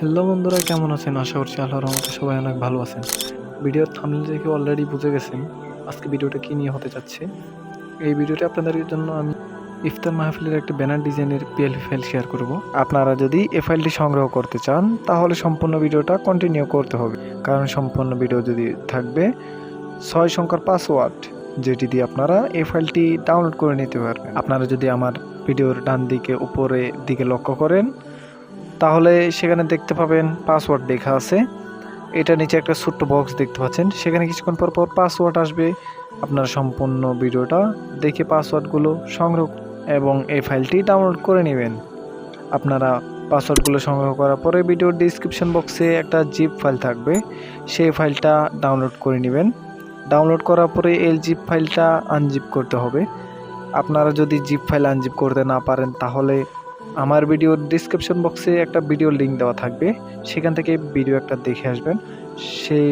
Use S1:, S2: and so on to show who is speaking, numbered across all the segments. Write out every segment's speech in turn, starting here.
S1: Hello বন্ধুরা, কেমন আছেন? আশা করছি আল্লাহর রহমতে সবাই অনেক ভালো আছেন। ভিডিওর থাম্বনেল দেখে অলরেডি বুঝে গেছেন আজকে ভিডিওটা কী নিয়ে হতে যাচ্ছে। এই ভিডিওটা আপনাদের জন্য আমি ইফতার মাহফিলের একটা ব্যানার ডিজাইনের পিএলপি ফাইল শেয়ার করব। আপনারা যদি এই ফাইলটি সংগ্রহ করতে চান তাহলে সম্পূর্ণ ভিডিওটা কন্টিনিউ করতে হবে, কারণ সম্পূর্ণ ভিডিও যদি থাকবে 6 সংখ্যার পাসওয়ার্ড, যেটি দিয়ে আপনারা এই ফাইলটি ডাউনলোড করে নিতে পারবেন। আপনারা যদি আমার ভিডিওর ডান দিকে উপরে দিকে লক্ষ্য করেন তাহলে সেখানে দেখতে পাবেন পাসওয়ার্ড লেখা আছে। এটা নিচে একটা ছোট্ট বক্স দেখতে পাচ্ছেন, সেখানে কিছুক্ষণ পর পর পাসওয়ার্ড আসবে। আপনারা সম্পূর্ণ ভিডিওটা দেখে পাসওয়ার্ডগুলো সংগ্রহ এবং এই ফাইলটি ডাউনলোড করে নেবেন। আপনারা পাসওয়ার্ডগুলো সংগ্রহ করার পরে ভিডিওর ডিসক্রিপশন বক্সে একটা জিপ ফাইল থাকবে, সেই ফাইলটা ডাউনলোড করে নেবেন। ডাউনলোড করার পরে এই জিপ ফাইলটা আনজিপ করতে হবে। আপনারা যদি জিপ ফাইল আনজিপ করতে না পারেন তাহলে আমার ভিডিওর ডিসক্রিপশন বক্সে একটা ভিডিও লিঙ্ক দেওয়া থাকবে, সেখান থেকে ভিডিও একটা দেখে আসবেন। সেই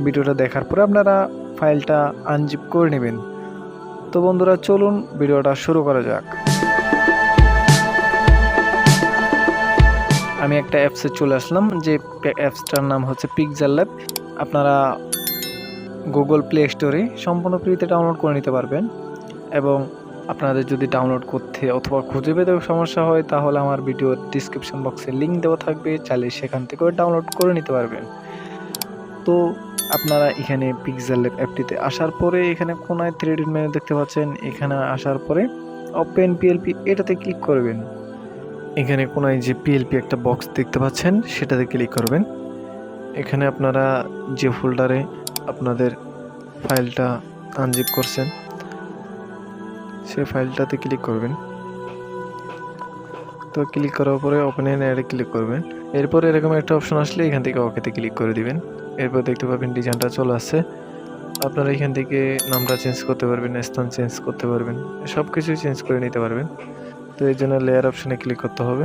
S1: ভিডিওটা দেখার পরে আপনারা ফাইলটা আনজিপ করে নেবেন। তো বন্ধুরা, চলুন ভিডিওটা শুরু করা যাক। আমি একটা অ্যাপসে চলে আসলাম, যে অ্যাপসটার নাম হচ্ছে পিক্সেল ল্যাব। আপনারা গুগল প্লে স্টোরে সম্পূর্ণ ফ্রিতে ডাউনলোড করে নিতে পারবেন, এবং আপনাদের যদি ডাউনলোড করতে অথবা খুঁজে পেতে সমস্যা হয় তাহলে আমার ভিডিওর ডিসক্রিপশন বক্সে লিঙ্ক দেওয়া থাকবে, চাইলে সেখান থেকেও ডাউনলোড করে নিতে পারবেন। তো আপনারা এখানে পিক্সেল ল্যাব অ্যাপটিতে আসার পরে এখানে কোনায় 3D মেনু দেখতে পাচ্ছেন, এখানে আসার পরে ওপেন পিএলপি এটাতে ক্লিক করবেন। এখানে কোনায় যে পিএলপি একটা বক্স দেখতে পাচ্ছেন সেটাতে ক্লিক করবেন। এখানে আপনারা যে ফোল্ডারে আপনাদের ফাইলটা আনজিপ করছেন সেই ফাইলটাতে ক্লিক করবেন। তো ক্লিক করার পরে ওপেন এন্ড অ্যাডে ক্লিক করবেন। এরপর এরকম একটা অপশন আসলে এখান থেকে ওকেতে ক্লিক করে দিবেন। এরপর দেখতে পাবেন ডিজাইনটা চলে আসছে। আপনারা এখান থেকে নামটা চেঞ্জ করতে পারবেন, স্থান চেঞ্জ করতে পারবেন, সব কিছুই চেঞ্জ করে নিতে পারবেন। তো এই জন্য লেয়ার অপশনে ক্লিক করতে হবে।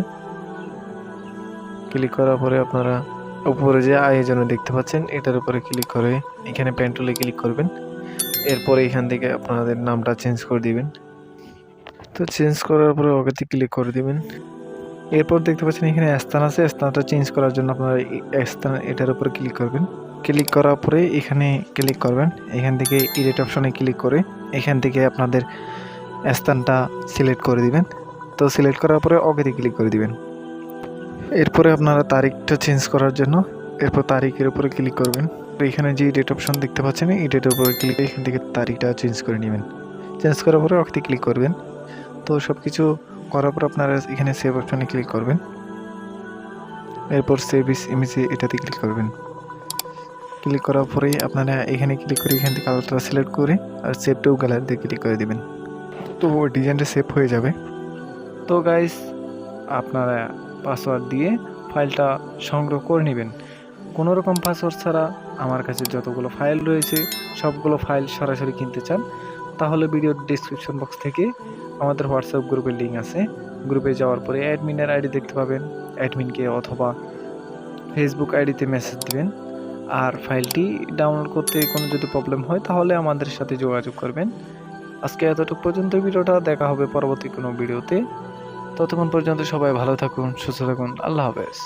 S1: ক্লিক করার পরে আপনারা উপরে যে আয়োজনে দেখতে পাচ্ছেন এটার উপরে ক্লিক করে এখানে পেন টুলে ক্লিক করবেন। এরপরে এখান থেকে আপনাদের নামটা চেঞ্জ করে দিবেন। তো চেঞ্জ করার পরে ওকেতে ক্লিক করে দিবেন। এরপর দেখতে পাচ্ছেন এখানে স্থান আছে, স্থানটা চেঞ্জ করার জন্য আপনারা স্থান এটার উপরে ক্লিক করবেন। ক্লিক করার পরে এখানে ক্লিক করবেন, এখান থেকে এডিট অপশনে ক্লিক করে এখান থেকে আপনাদের স্থানটা সিলেক্ট করে দিবেন। তো সিলেক্ট করার পরে ওকেতে ক্লিক করে দিবেন। এরপরে আপনারা তারিখটা চেঞ্জ করার জন্য এরপর তারিখের উপরে ক্লিক করবেন। তো এখানে যে ডেট অপশন দেখতে পাচ্ছেন এই ডেটের উপরে ক্লিক করে এখান থেকে তারিখটা চেঞ্জ করে নেবেন। চেঞ্জ করার পরে ওকেতে ক্লিক করবেন। তো সব কিছু করার পর আপনারা এখানে সেভ অপশনে ক্লিক করবেন। এরপর সেভ ইমেজে এটাতে ক্লিক করবেন। ক্লিক করার পরেই আপনারা এখানে ক্লিক করে এখান থেকে কালারটা সিলেক্ট করে আর সেভ টু গ্যালারিতে ক্লিক করে দিবেন। তো ডিজাইনটা সেভ হয়ে যাবে। তো গাইস, আপনারা পাসওয়ার্ড দিয়ে ফাইলটা সংগ্রহ করে নেবেন। কোনো রকম পাসওয়ার্ড ছাড়া আমার কাছে যতগুলো ফাইল রয়েছে সবগুলো ফাইল সরাসরি কিনতে চান তাহলে ভিডিওর ডিসক্রিপশন বক্স থেকে আমাদের হোয়াটসঅ্যাপ গ্রুপের লিঙ্ক আছে। গ্রুপে যাওয়ার পরে অ্যাডমিনের আইডি দেখতে পাবেন, অ্যাডমিনকে অথবা ফেসবুক আইডিতে মেসেজ দিবেন। আর ফাইলটি ডাউনলোড করতে কোনো যদি প্রবলেম হয় তাহলে আমাদের সাথে যোগাযোগ করবেন। আজকে এতটুকু পর্যন্ত ভিডিওটা, দেখা হবে পরবর্তী কোনো ভিডিওতে। ততক্ষণ পর্যন্ত সবাই ভালো থাকুন, সুস্থ থাকুন। আল্লাহ হাফেজ।